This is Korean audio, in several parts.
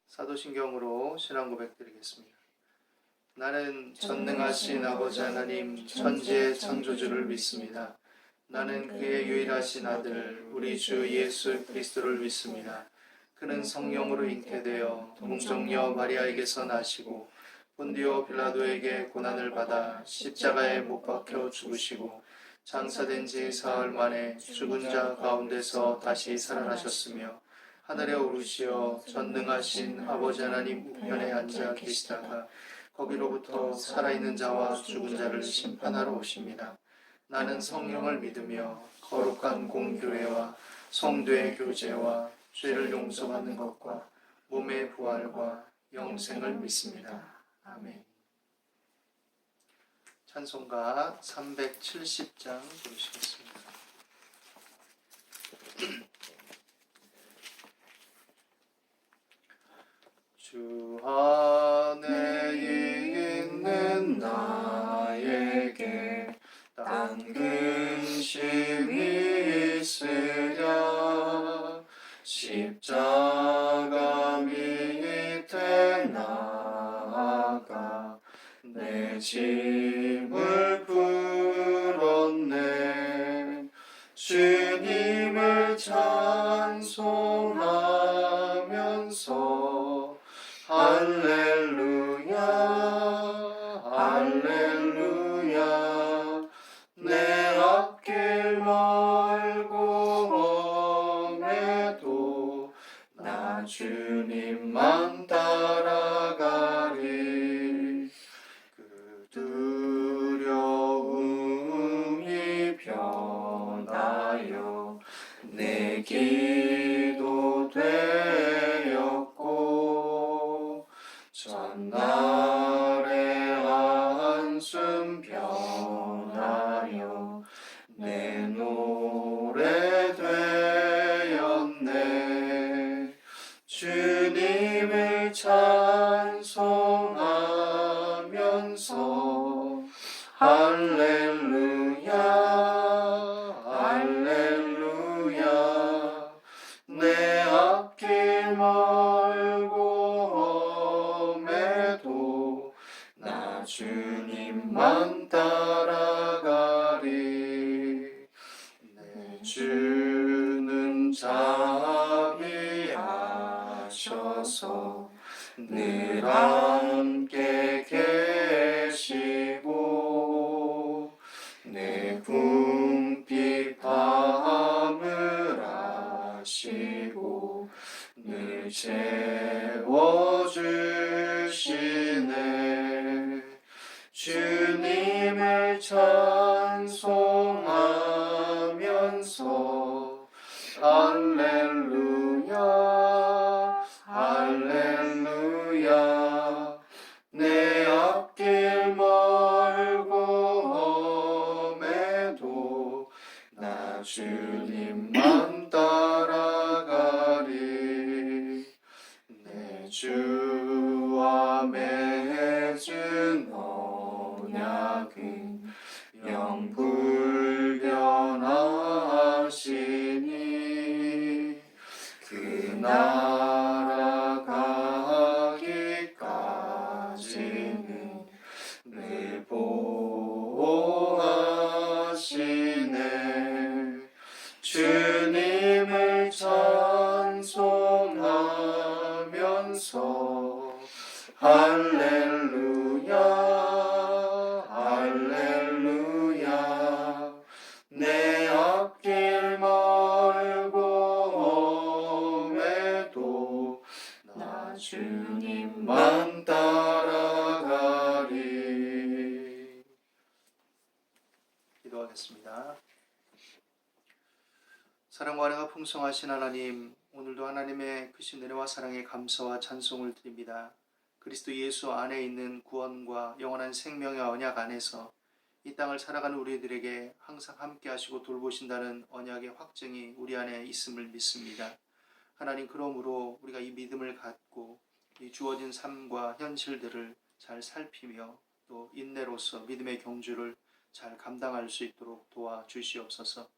사도신경으로 신앙 고백 드리겠습니다. 나는 전능하신 아버지 하나님 천지의 창조주를 믿습니다. 나는 그의 유일하신 아들 우리 주 예수 그리스도를 믿습니다. 그는 성령으로 잉태되어 동정녀 마리아에게서 나시고 본디오 빌라도에게 고난을 받아 십자가에 못 박혀 죽으시고 장사된 지 사흘 만에 죽은 자 가운데서 다시 살아나셨으며 하늘에 오르시어 전능하신 아버지 하나님 우편에 앉아 계시다가 거기로부터 살아있는 자와 죽은 자를 심판하러 오십니다. 나는 성령을 믿으며 거룩한 공교회와 성도의 교제와 죄를 용서받는 것과 몸의 부활과 영생을 믿습니다. 아멘. 찬송가 370장 부르시겠습니다. 주 안에 있는 나에게 딴 근심이 있으랴 십자가 밑에 나아가 내 짐을 풀었네. 주님을 찬송하면서 할렐루야 할렐루야 내 앞길 멀고 험해도 나 주님만 따라가리. 그 두려움이 변하여 내 기도 되었고 전날의 한숨 변하여 내 노래 되었네. 주님을 찬송하면서 할렐루야 할렐루야 내 앞길 멀고 험해도 나 주님만 따라가리. 내 주는 자비하셔서 늘 함께 계시고 내 궁핍함을 아시고 늘 채워주시네. 주님을 찬송하면서 할렐루야 할렐루야 내 앞길 멀고 험해도 나 주님만 따라가리. 내 주와 맺은 언약은 영불변하시니 그 나라 가기까지는 늘 보호하시네. 주님을 찬송하면서 할렐루야 할렐루야 내 앞길 멀고 험해도 나 주님만 따라가리. 기도하겠습니다. 사랑과 은혜가 풍성하신 하나님, 오늘도 하나님의 크신 은혜와 사랑에 감사와 찬송을 드립니다. 그리스도 예수 안에 있는 구원과 영원한 생명의 언약 안에서 이 땅을 살아가는 우리들에게 항상 함께 하시고 돌보신다는 언약의 확증이 우리 안에 있음을 믿습니다. 하나님, 그러므로 우리가 이 믿음을 갖고 이 주어진 삶과 현실들을 잘 살피며 또 인내로서 믿음의 경주를 잘 감당할 수 있도록 도와주시옵소서.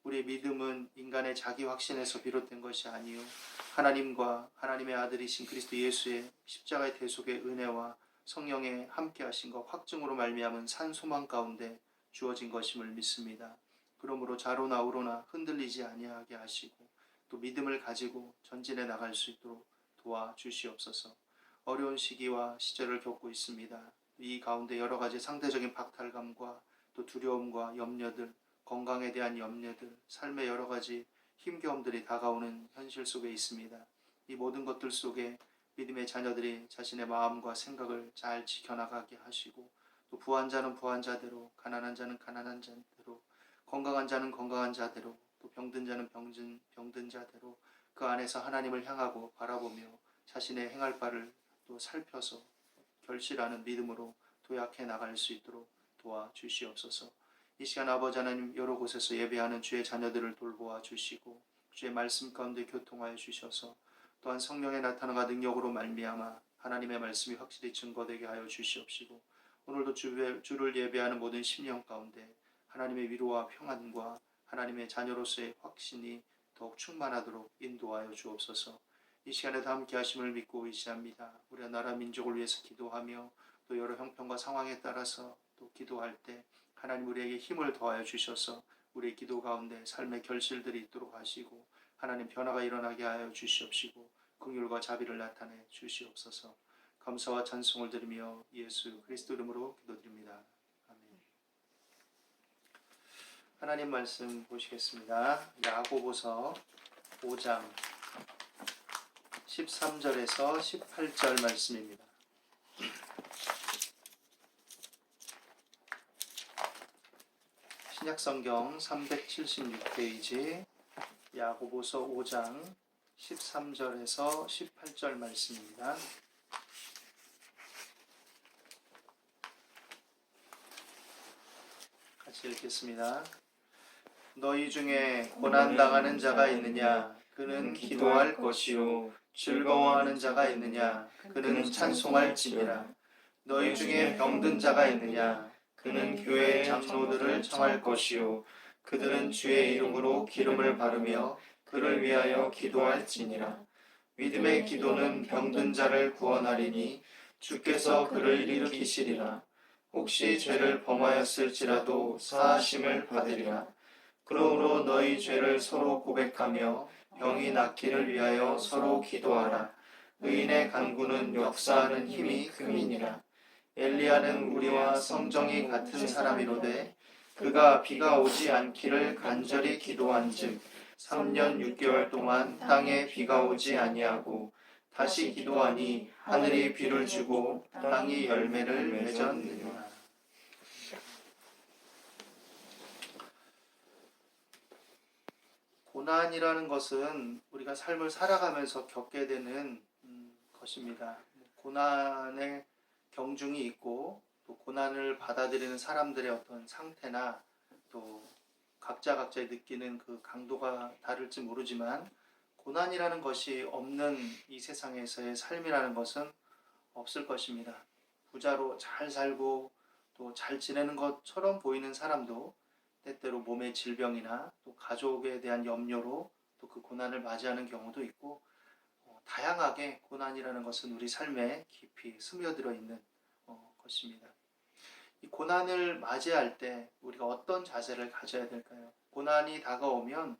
우리의 믿음은 인간의 자기 확신에서 비롯된 것이 아니요 하나님과 하나님의 아들이신 그리스도 예수의 십자가의 대속의 은혜와 성령의 함께하신 것 확증으로 말미암은 산 소망 가운데 주어진 것임을 믿습니다. 그러므로 좌로나 우로나 흔들리지 아니하게 하시고 또 믿음을 가지고 전진해 나갈 수 있도록 도와주시옵소서. 어려운 시기와 시절을 겪고 있습니다. 이 가운데 여러 가지 상대적인 박탈감과 또 두려움과 염려들, 건강에 대한 염려들, 삶의 여러 가지 힘겨움들이 다가오는 현실 속에 있습니다. 이 모든 것들 속에 믿음의 자녀들이 자신의 마음과 생각을 잘 지켜나가게 하시고 또 부한 자는 부한 자대로, 가난한 자는 가난한 자대로, 건강한 자는 건강한 자대로, 또 병든 자는 병든 자대로 그 안에서 하나님을 향하고 바라보며 자신의 행할 바를 또 살펴서 결실하는 믿음으로 도약해 나갈 수 있도록 도와주시옵소서. 이 시간 아버지 하나님 여러 곳에서 예배하는 주의 자녀들을 돌보아 주시고 주의 말씀 가운데 교통하여 주셔서 또한 성령의 나타남과 능력으로 말미암아 하나님의 말씀이 확실히 증거되게 하여 주시옵시고 오늘도 주를 예배하는 모든 심령 가운데 하나님의 위로와 평안과 하나님의 자녀로서의 확신이 더욱 충만하도록 인도하여 주옵소서. 이 시간에도 함께 하심을 믿고 의지합니다. 우리 나라 민족을 위해서 기도하며 또 여러 형편과 상황에 따라서 또 기도할 때 하나님 우리에게 힘을 더하여 주셔서 우리의 기도 가운데 삶의 결실들이 있도록 하시고 하나님 변화가 일어나게 하여 주시옵시고 긍휼과 자비를 나타내 주시옵소서. 감사와 찬송을 드리며 예수 그리스도 이름으로 기도드립니다. 아멘. 하나님 말씀 보시겠습니다. 야고보서 5장 13절에서 18절 말씀입니다. 신약성경 376페이지 야고보서 5장 13절에서 18절 말씀입니다. 같이 읽겠습니다. 너희 중에 고난당하는 자가 있느냐? 그는 기도할 것이요. 즐거워하는 자가 있느냐? 그는 찬송할지니라. 너희 중에 병든 자가 있느냐? 그는 교회의 장로들을 청할 것이요. 그들은 주의 이름으로 기름을 바르며 그를 위하여 기도할지니라. 믿음의 기도는 병든 자를 구원하리니 주께서 그를 일으키시리라. 혹시 죄를 범하였을지라도 사하심을 받으리라. 그러므로 너희 죄를 서로 고백하며 병이 낫기를 위하여 서로 기도하라. 의인의 간구는 역사하는 힘이 큼이니라. 엘리야는 우리와 성정이 같은 사람이로되 그가 비가 오지 않기를 간절히 기도한즉 3년 6개월 동안 땅에 비가 오지 아니하고 다시 기도하니 하늘이 비를 주고 땅이 열매를 맺었느니라. 고난이라는 것은 우리가 삶을 살아가면서 겪게 되는 것입니다. 고난의 경중이 있고 또 고난을 받아들이는 사람들의 어떤 상태나 또 각자의 느끼는 그 강도가 다를지 모르지만 고난이라는 것이 없는 이 세상에서의 삶이라는 것은 없을 것입니다. 부자로 잘 살고 또 잘 지내는 것처럼 보이는 사람도 때때로 몸의 질병이나 또 가족에 대한 염려로 또 그 고난을 맞이하는 경우도 있고 다양하게 고난이라는 것은 우리 삶에 깊이 스며들어 있는 것입니다. 이 고난을 맞이할 때 우리가 어떤 자세를 가져야 될까요? 고난이 다가오면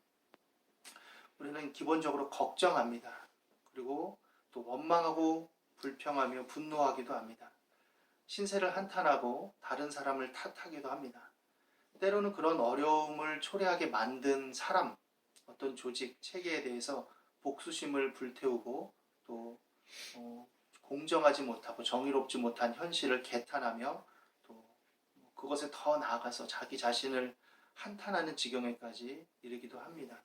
우리는 기본적으로 걱정합니다. 그리고 또 원망하고 불평하며 분노하기도 합니다. 신세를 한탄하고 다른 사람을 탓하기도 합니다. 때로는 그런 어려움을 초래하게 만든 사람, 어떤 조직, 체계에 대해서 복수심을 불태우고 또 공정하지 못하고 정의롭지 못한 현실을 개탄하며 또 그것에 더 나아가서 자기 자신을 한탄하는 지경에까지 이르기도 합니다.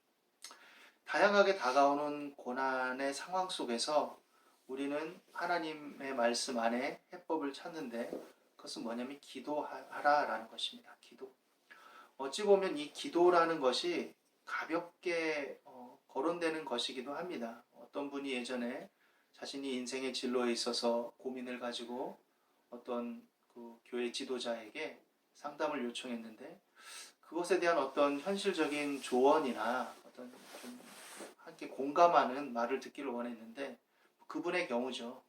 다양하게 다가오는 고난의 상황 속에서 우리는 하나님의 말씀 안에 해법을 찾는데 그것은 뭐냐면 기도하라라는 것입니다. 기도. 어찌 보면 이 기도라는 것이 가볍게 거론되는 것이기도 합니다. 어떤 분이 예전에 자신이 인생의 진로에 있어서 고민을 가지고 어떤 그 교회 지도자에게 상담을 요청했는데 그것에 대한 어떤 현실적인 조언이나 어떤 좀 함께 공감하는 말을 듣기를 원했는데 그분의 경우죠.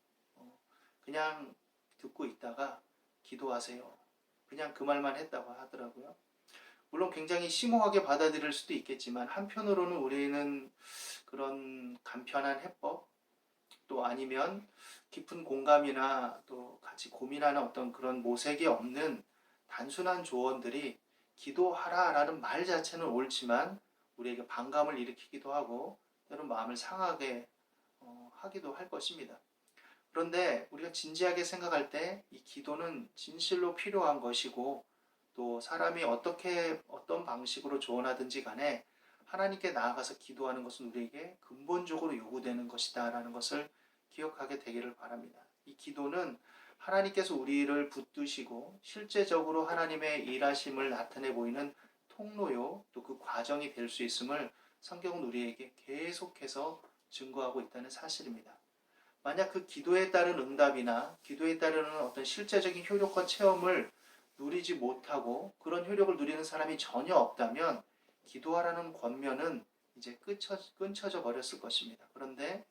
그냥 듣고 있다가 기도하세요. 그냥 그 말만 했다고 하더라고요. 물론 굉장히 심오하게 받아들일 수도 있겠지만 한편으로는 우리는 그런 간편한 해법 또 아니면 깊은 공감이나 또 같이 고민하는 어떤 그런 모색이 없는 단순한 조언들이 기도하라라는 말 자체는 옳지만 우리에게 반감을 일으키기도 하고 때로는 마음을 상하게 하기도 할 것입니다. 그런데 우리가 진지하게 생각할 때 이 기도는 진실로 필요한 것이고 또 사람이 어떤 방식으로 조언하든지 간에 하나님께 나아가서 기도하는 것은 우리에게 근본적으로 요구되는 것이다 라는 것을 기억하게 되기를 바랍니다. 이 기도는 하나님께서 우리를 붙드시고 실제적으로 하나님의 일하심을 나타내 보이는 통로요 또 그 과정이 될 수 있음을 성경은 우리에게 계속해서 증거하고 있다는 사실입니다. 만약 그 기도에 따른 응답이나 기도에 따르는 어떤 실제적인 효력과 체험을 누리지 못하고 그런 효력을 누리는 사람이 전혀 없다면 기도하라는 권면은 이제 끊쳐져 버렸을 것입니다. 그런데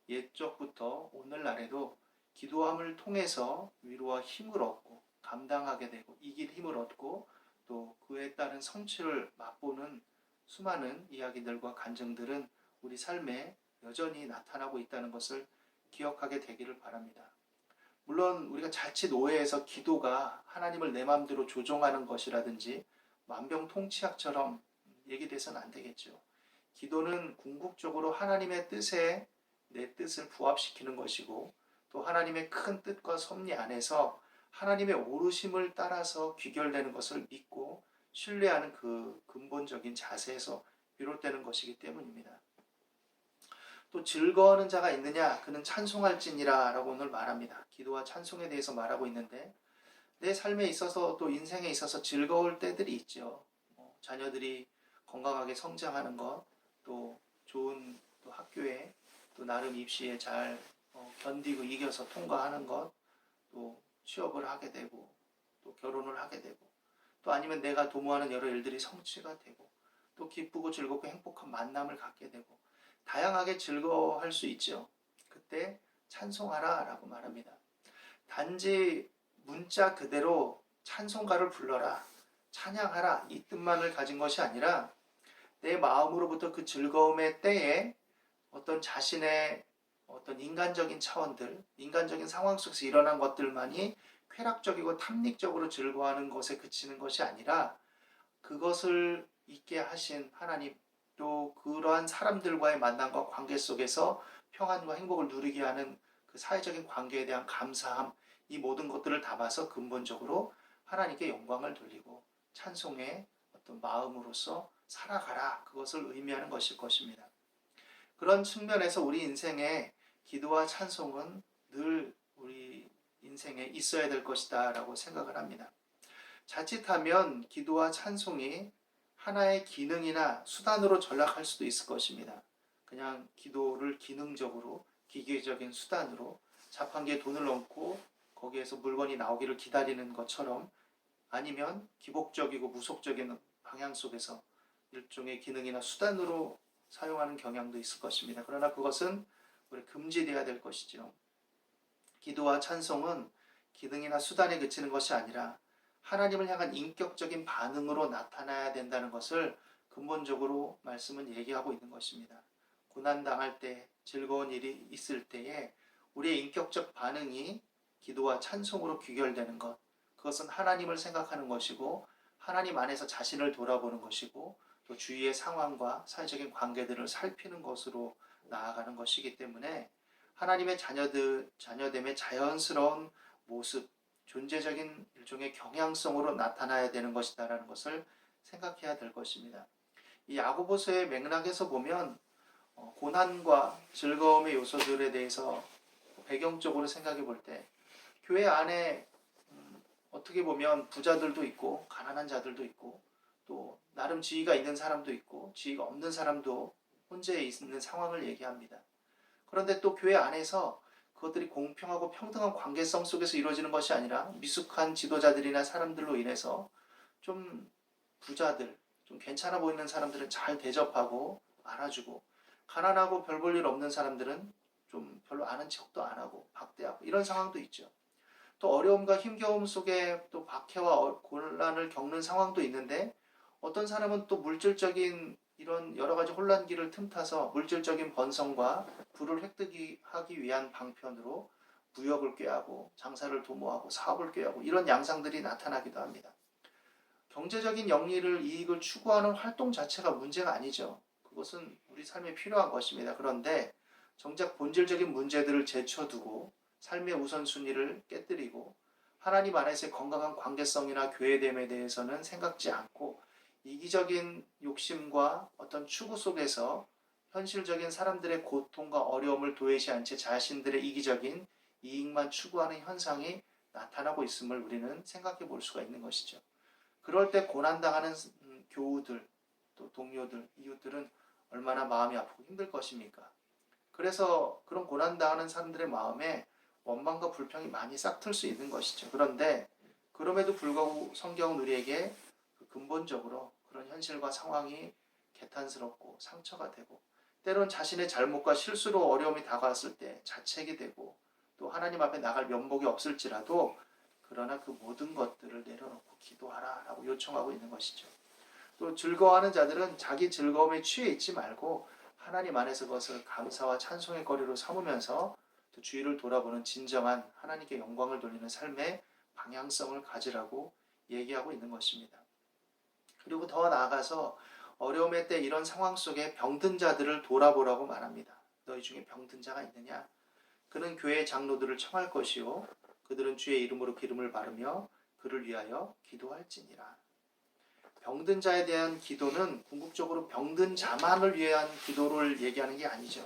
옛적부터 오늘날에도 기도함을 통해서 위로와 힘을 얻고 감당하게 되고 이길 힘을 얻고 또 그에 따른 성취를 맛보는 수많은 이야기들과 간증들은 우리 삶에 여전히 나타나고 있다는 것을 기억하게 되기를 바랍니다. 물론 우리가 자칫 오해해서 기도가 하나님을 내 마음대로 조종하는 것이라든지 만병통치약처럼 얘기돼서는 안 되겠죠. 기도는 궁극적으로 하나님의 뜻에 내 뜻을 부합시키는 것이고 또 하나님의 큰 뜻과 섭리 안에서 하나님의 오르심을 따라서 귀결되는 것을 믿고 신뢰하는 그 근본적인 자세에서 비롯되는 것이기 때문입니다. 또 즐거워하는 자가 있느냐 그는 찬송할지니라 라고 오늘 말합니다. 기도와 찬송에 대해서 말하고 있는데 내 삶에 있어서 또 인생에 있어서 즐거울 때들이 있죠. 자녀들이 건강하게 성장하는 것, 또 좋은 또 학교에 또 나름 입시에 잘 견디고 이겨서 통과하는 것, 또 취업을 하게 되고 또 결혼을 하게 되고 또 아니면 내가 도모하는 여러 일들이 성취가 되고 또 기쁘고 즐겁고 행복한 만남을 갖게 되고 다양하게 즐거워할 수 있죠. 그때 찬송하라 라고 말합니다. 단지 문자 그대로 찬송가를 불러라, 찬양하라 이 뜻만을 가진 것이 아니라 내 마음으로부터 그 즐거움의 때에 어떤 자신의 어떤 인간적인 차원들, 인간적인 상황 속에서 일어난 것들만이 쾌락적이고 탐닉적으로 즐거워하는 것에 그치는 것이 아니라 그것을 있게 하신 하나님 또 그러한 사람들과의 만남과 관계 속에서 평안과 행복을 누리게 하는 그 사회적인 관계에 대한 감사함 이 모든 것들을 담아서 근본적으로 하나님께 영광을 돌리고 찬송의 어떤 마음으로서 살아가라 그것을 의미하는 것일 것입니다. 그런 측면에서 우리 인생에 기도와 찬송은 늘 우리 인생에 있어야 될 것이다 라고 생각을 합니다. 자칫하면 기도와 찬송이 하나의 기능이나 수단으로 전락할 수도 있을 것입니다. 그냥 기도를 기능적으로 기계적인 수단으로 자판기에 돈을 넣고 거기에서 물건이 나오기를 기다리는 것처럼 아니면 기복적이고 무속적인 방향 속에서 일종의 기능이나 수단으로 사용하는 경향도 있을 것입니다. 그러나 그것은 우리 금지되어야 될 것이죠. 기도와 찬송은 기능이나 수단에 그치는 것이 아니라 하나님을 향한 인격적인 반응으로 나타나야 된다는 것을 근본적으로 말씀은 얘기하고 있는 것입니다. 고난당할 때, 즐거운 일이 있을 때에 우리의 인격적 반응이 기도와 찬송으로 귀결되는 것, 그것은 하나님을 생각하는 것이고 하나님 안에서 자신을 돌아보는 것이고 또 주위의 상황과 사회적인 관계들을 살피는 것으로 나아가는 것이기 때문에 하나님의 자녀됨의 자연스러운 모습, 존재적인 일종의 경향성으로 나타나야 되는 것이다라는 것을 생각해야 될 것입니다. 이 야고보서의 맥락에서 보면 고난과 즐거움의 요소들에 대해서 배경적으로 생각해 볼 때 교회 안에 어떻게 보면 부자들도 있고 가난한 자들도 있고 또 나름 지위가 있는 사람도 있고 지위가 없는 사람도 혼재 있는 상황을 얘기합니다. 그런데 또 교회 안에서 그것들이 공평하고 평등한 관계성 속에서 이루어지는 것이 아니라 미숙한 지도자들이나 사람들로 인해서 좀 부자들, 좀 괜찮아 보이는 사람들을 잘 대접하고 알아주고 가난하고 별 볼 일 없는 사람들은 좀 별로 아는 척도 안 하고 박대하고 이런 상황도 있죠. 또 어려움과 힘겨움 속에 또 박해와 곤란을 겪는 상황도 있는데 어떤 사람은 또 물질적인 이런 여러 가지 혼란기를 틈타서 물질적인 번성과 부를 획득하기 위한 방편으로 무역을 꾀하고 장사를 도모하고 사업을 꾀하고 이런 양상들이 나타나기도 합니다. 경제적인 영리를 이익을 추구하는 활동 자체가 문제가 아니죠. 그것은 우리 삶에 필요한 것입니다. 그런데 정작 본질적인 문제들을 제쳐두고 삶의 우선순위를 깨뜨리고 하나님 안에서의 건강한 관계성이나 교회됨에 대해서는 생각지 않고 이기적인 욕심과 어떤 추구 속에서 현실적인 사람들의 고통과 어려움을 도외시한 채 자신들의 이기적인 이익만 추구하는 현상이 나타나고 있음을 우리는 생각해 볼 수가 있는 것이죠. 그럴 때 고난당하는 교우들, 또 동료들, 이웃들은 얼마나 마음이 아프고 힘들 것입니까? 그래서 그런 고난당하는 사람들의 마음에 원망과 불평이 많이 싹틀 수 있는 것이죠. 그런데 그럼에도 불구하고 성경은 우리에게 근본적으로 그런 현실과 상황이 개탄스럽고 상처가 되고 때론 자신의 잘못과 실수로 어려움이 다가왔을 때 자책이 되고 또 하나님 앞에 나갈 면목이 없을지라도 그러나 그 모든 것들을 내려놓고 기도하라 라고 요청하고 있는 것이죠. 또 즐거워하는 자들은 자기 즐거움에 취해 있지 말고 하나님 안에서 그것을 감사와 찬송의 거리로 삼으면서 또 주위를 돌아보는 진정한 하나님께 영광을 돌리는 삶의 방향성을 가지라고 얘기하고 있는 것입니다. 그리고 더 나아가서 어려움의 때 이런 상황 속에 병든 자들을 돌아보라고 말합니다. 너희 중에 병든 자가 있느냐? 그는 교회의 장로들을 청할 것이요 그들은 주의 이름으로 기름을 바르며 그를 위하여 기도할지니라. 병든 자에 대한 기도는 궁극적으로 병든 자만을 위한 기도를 얘기하는 게 아니죠.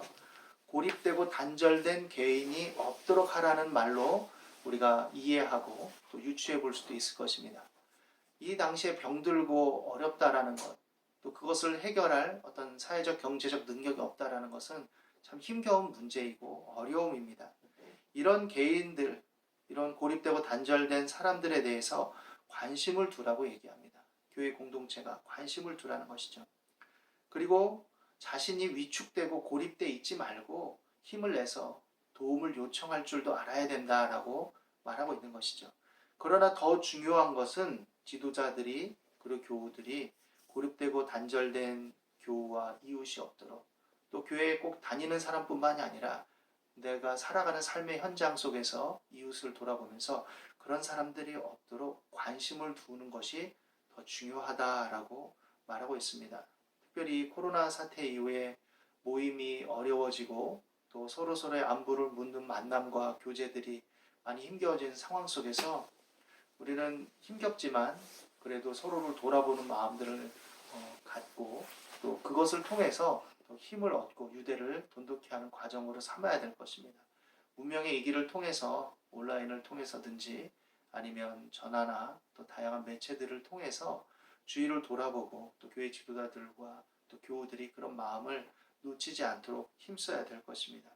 고립되고 단절된 개인이 없도록 하라는 말로 우리가 이해하고 또 유추해 볼 수도 있을 것입니다. 이 당시에 병들고 어렵다라는 것, 또 그것을 해결할 어떤 사회적 경제적 능력이 없다라는 것은 참 힘겨운 문제이고 어려움입니다. 이런 개인들, 이런 고립되고 단절된 사람들에 대해서 관심을 두라고 얘기합니다. 교회 공동체가 관심을 두라는 것이죠. 그리고 자신이 위축되고 고립돼 있지 말고 힘을 내서 도움을 요청할 줄도 알아야 된다라고 말하고 있는 것이죠. 그러나 더 중요한 것은 지도자들이 그리고 교우들이 고립되고 단절된 교우와 이웃이 없도록 또 교회에 꼭 다니는 사람뿐만이 아니라 내가 살아가는 삶의 현장 속에서 이웃을 돌아보면서 그런 사람들이 없도록 관심을 두는 것이 더 중요하다라고 말하고 있습니다. 특별히 코로나 사태 이후에 모임이 어려워지고 또 서로서로의 안부를 묻는 만남과 교제들이 많이 힘겨워진 상황 속에서 우리는 힘겹지만 그래도 서로를 돌아보는 마음들을 갖고 또 그것을 통해서 더 힘을 얻고 유대를 돈독히 하는 과정으로 삼아야 될 것입니다. 문명의 이 길을 통해서 온라인을 통해서든지 아니면 전화나 또 다양한 매체들을 통해서 주위를 돌아보고 또 교회 지도자들과 또 교우들이 그런 마음을 놓치지 않도록 힘써야 될 것입니다.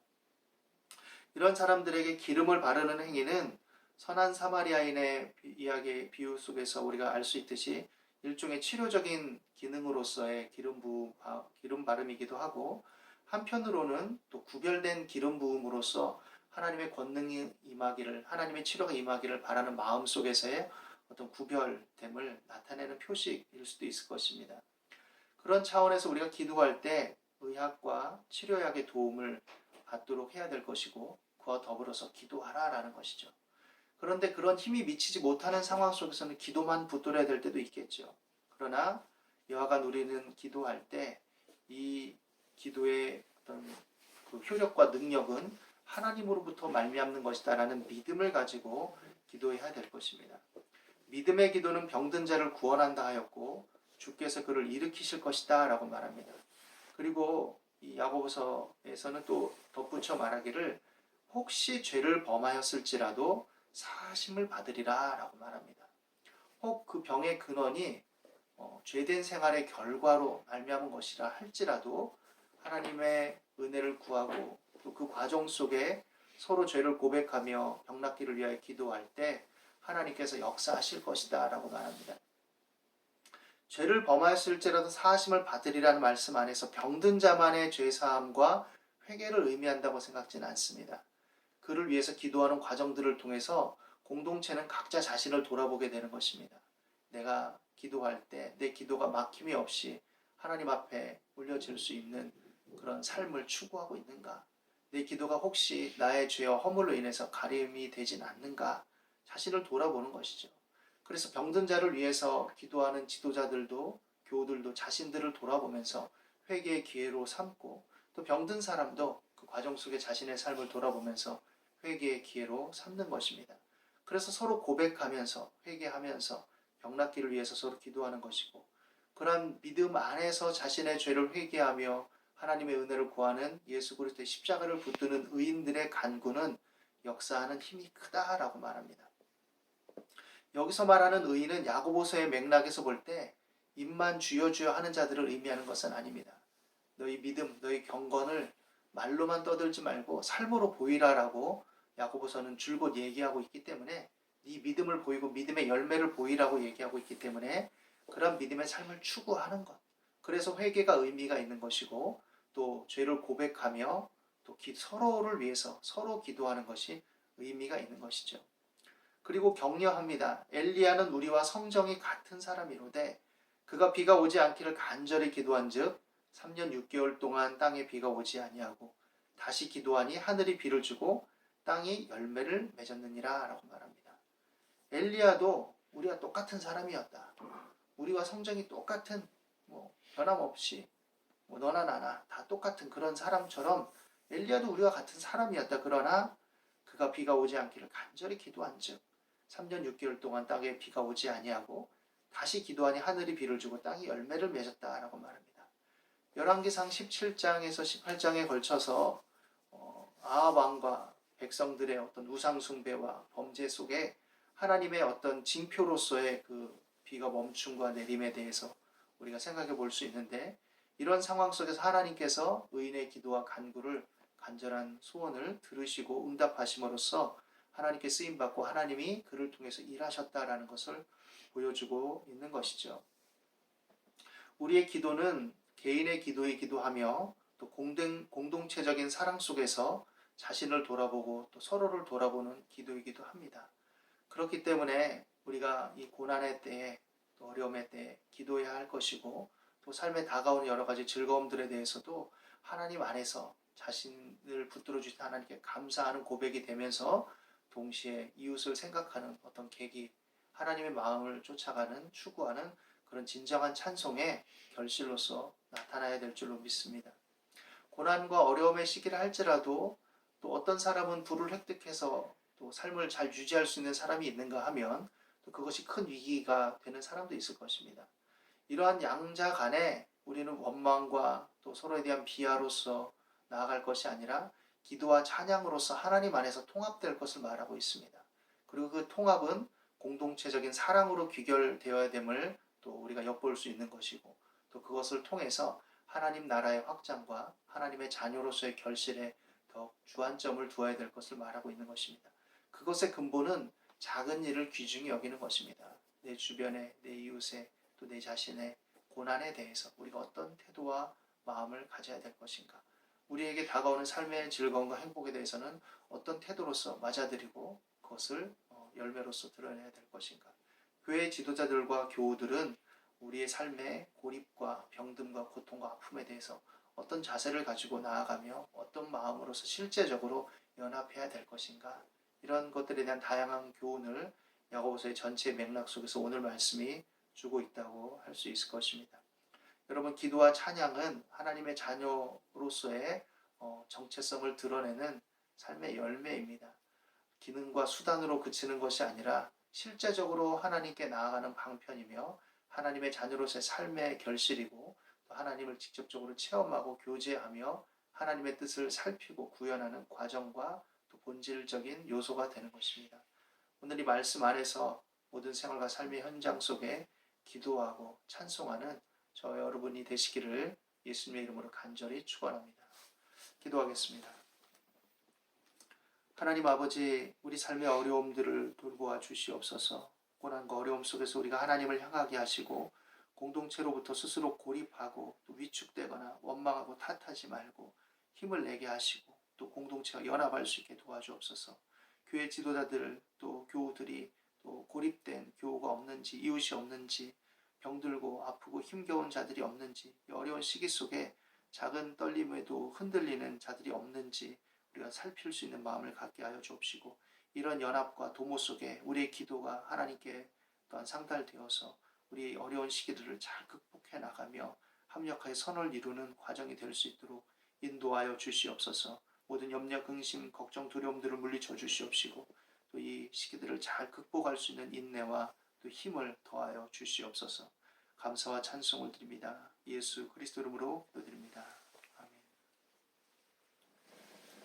이런 사람들에게 기름을 바르는 행위는 선한 사마리아인의 이야기 비유 속에서 우리가 알 수 있듯이 일종의 치료적인 기능으로서의 기름 바름이기도 하고 한편으로는 또 구별된 기름 부음으로써 하나님의 권능이 임하기를 하나님의 치료가 임하기를 바라는 마음 속에서의 어떤 구별됨을 나타내는 표식일 수도 있을 것입니다. 그런 차원에서 우리가 기도할 때 의학과 치료약의 도움을 받도록 해야 될 것이고 그와 더불어서 기도하라라는 것이죠. 그런데 그런 힘이 미치지 못하는 상황 속에서는 기도만 붙들어야 될 때도 있겠죠. 그러나 여하간 우리는 기도할 때 이 기도의 어떤 그 효력과 능력은 하나님으로부터 말미암는 것이다라는 믿음을 가지고 기도해야 될 것입니다. 믿음의 기도는 병든 자를 구원한다 하였고 주께서 그를 일으키실 것이다 라고 말합니다. 그리고 이 야고보서에서는 또 덧붙여 말하기를 혹시 죄를 범하였을지라도 사하심을 받으리라 라고 말합니다. 혹 그 병의 근원이 죄된 생활의 결과로 말미암은 것이라 할지라도 하나님의 은혜를 구하고 또 그 과정 속에 서로 죄를 고백하며 병 낫기를 위하여 기도할 때 하나님께서 역사하실 것이다 라고 말합니다. 죄를 범하였을지라도 사하심을 받으리라는 말씀 안에서 병든 자만의 죄사함과 회개를 의미한다고 생각지는 않습니다. 그를 위해서 기도하는 과정들을 통해서 공동체는 각자 자신을 돌아보게 되는 것입니다. 내가 기도할 때 내 기도가 막힘이 없이 하나님 앞에 올려질 수 있는 그런 삶을 추구하고 있는가? 내 기도가 혹시 나의 죄와 허물로 인해서 가림이 되진 않는가? 자신을 돌아보는 것이죠. 그래서 병든 자를 위해서 기도하는 지도자들도 교우들도 자신들을 돌아보면서 회개의 기회로 삼고, 또 병든 사람도 그 과정 속에 자신의 삶을 돌아보면서 회개의 기회로 삼는 것입니다. 그래서 서로 고백하면서 회개하면서 병낫기를 위해서 서로 기도하는 것이고, 그러한 믿음 안에서 자신의 죄를 회개하며 하나님의 은혜를 구하는 예수 그리스도의 십자가를 붙드는 의인들의 간구는 역사하는 힘이 크다라고 말합니다. 여기서 말하는 의인은 야고보서의 맥락에서 볼 때 입만 주여 주여 하는 자들을 의미하는 것은 아닙니다. 너희 믿음, 너희 경건을 말로만 떠들지 말고 삶으로 보이라라고 야고보서는 줄곧 얘기하고 있기 때문에, 네 믿음을 보이고 믿음의 열매를 보이라고 얘기하고 있기 때문에 그런 믿음의 삶을 추구하는 것, 그래서 회개가 의미가 있는 것이고, 또 죄를 고백하며 또 서로를 위해서 서로 기도하는 것이 의미가 있는 것이죠. 그리고 격려합니다. 엘리야는 우리와 성정이 같은 사람이로되 그가 비가 오지 않기를 간절히 기도한즉 3년 6개월 동안 땅에 비가 오지 아니하고 다시 기도하니 하늘이 비를 주고 땅이 열매를 맺었느니라 라고 말합니다. 엘리야도 우리와 똑같은 사람이었다. 우리와 성정이 똑같은, 변함없이 너나 나나 다 똑같은 그런 사람처럼 엘리야도 우리와 같은 사람이었다. 그러나 그가 비가 오지 않기를 간절히 기도한즉 3년 6개월 동안 땅에 비가 오지 아니하고 다시 기도하니 하늘이 비를 주고 땅이 열매를 맺었다라고 말합니다. 열왕기상 17장에서 18장에 걸쳐서 아합 왕과 백성들의 어떤 우상 숭배와 범죄 속에 하나님의 어떤 징표로서의 그 비가 멈춤과 내림에 대해서 우리가 생각해 볼 수 있는데, 이런 상황 속에서 하나님께서 의인의 기도와 간구를, 간절한 소원을 들으시고 응답하심으로써 하나님께 쓰임받고 하나님이 그를 통해서 일하셨다라는 것을 보여주고 있는 것이죠. 우리의 기도는 개인의 기도이기도 하며 또 공동체적인 사랑 속에서 자신을 돌아보고 또 서로를 돌아보는 기도이기도 합니다. 그렇기 때문에 우리가 이 고난의 때에 또 어려움의 때에 기도해야 할 것이고, 또 삶에 다가오는 여러 가지 즐거움들에 대해서도 하나님 안에서 자신을 붙들어 주신 하나님께 감사하는 고백이 되면서 동시에 이웃을 생각하는 어떤 계기, 하나님의 마음을 쫓아가는, 추구하는 그런 진정한 찬송의 결실로서 나타나야 될 줄로 믿습니다. 고난과 어려움의 시기를 할지라도 또 어떤 사람은 부를 획득해서 또 삶을 잘 유지할 수 있는 사람이 있는가 하면 또 그것이 큰 위기가 되는 사람도 있을 것입니다. 이러한 양자 간에 우리는 원망과 또 서로에 대한 비하로서 나아갈 것이 아니라 기도와 찬양으로서 하나님 안에서 통합될 것을 말하고 있습니다. 그리고 그 통합은 공동체적인 사랑으로 귀결되어야 됨을 또 우리가 엿볼 수 있는 것이고, 또 그것을 통해서 하나님 나라의 확장과 하나님의 자녀로서의 결실에 더 주안점을 두어야 될 것을 말하고 있는 것입니다. 그것의 근본은 작은 일을 귀중히 여기는 것입니다. 내 주변에, 내 이웃에, 또 내 자신의 고난에 대해서 우리가 어떤 태도와 마음을 가져야 될 것인가, 우리에게 다가오는 삶의 즐거움과 행복에 대해서는 어떤 태도로서 맞아들이고 그것을 열매로서 드러내야 될 것인가. 교회 지도자들과 교우들은 우리의 삶의 고립과 병듦과 고통과 아픔에 대해서 어떤 자세를 가지고 나아가며 어떤 마음으로서 실제적으로 연합해야 될 것인가, 이런 것들에 대한 다양한 교훈을 야고보서의 전체 맥락 속에서 오늘 말씀이 주고 있다고 할 수 있을 것입니다. 여러분, 기도와 찬양은 하나님의 자녀로서의 정체성을 드러내는 삶의 열매입니다. 기능과 수단으로 그치는 것이 아니라 실제적으로 하나님께 나아가는 방편이며 하나님의 자녀로서의 삶의 결실이고, 또 하나님을 직접적으로 체험하고 교제하며 하나님의 뜻을 살피고 구현하는 과정과 또 본질적인 요소가 되는 것입니다. 오늘 이 말씀 안에서 모든 생활과 삶의 현장 속에 기도하고 찬송하는 저 여러분이 되시기를 예수님의 이름으로 간절히 축원합니다. 기도하겠습니다. 하나님 아버지, 우리 삶의 어려움들을 돌보아 주시옵소서. 고난과 어려움 속에서 우리가 하나님을 향하게 하시고 공동체로부터 스스로 고립하고 또 위축되거나 원망하고 탓하지 말고 힘을 내게 하시고 또 공동체와 연합할 수 있게 도와주옵소서. 교회 지도자들 또 교우들이 또 고립된 교우가 없는지, 이웃이 없는지, 병들고 아프고 힘겨운 자들이 없는지, 이 어려운 시기 속에 작은 떨림에도 흔들리는 자들이 없는지 우리가 살필 수 있는 마음을 갖게 하여 주옵시고, 이런 연합과 도모 속에 우리의 기도가 하나님께 또한 상달되어서 우리 어려운 시기들을 잘 극복해 나가며 합력하여 선을 이루는 과정이 될 수 있도록 인도하여 주시옵소서. 모든 염려, 근심, 걱정, 두려움들을 물리쳐 주시옵시고 또 이 시기들을 잘 극복할 수 있는 인내와 또 힘을 더하여 주시옵소서. 감사와 찬송을 드립니다. 예수 그리스도 이름으로 기도드립니다.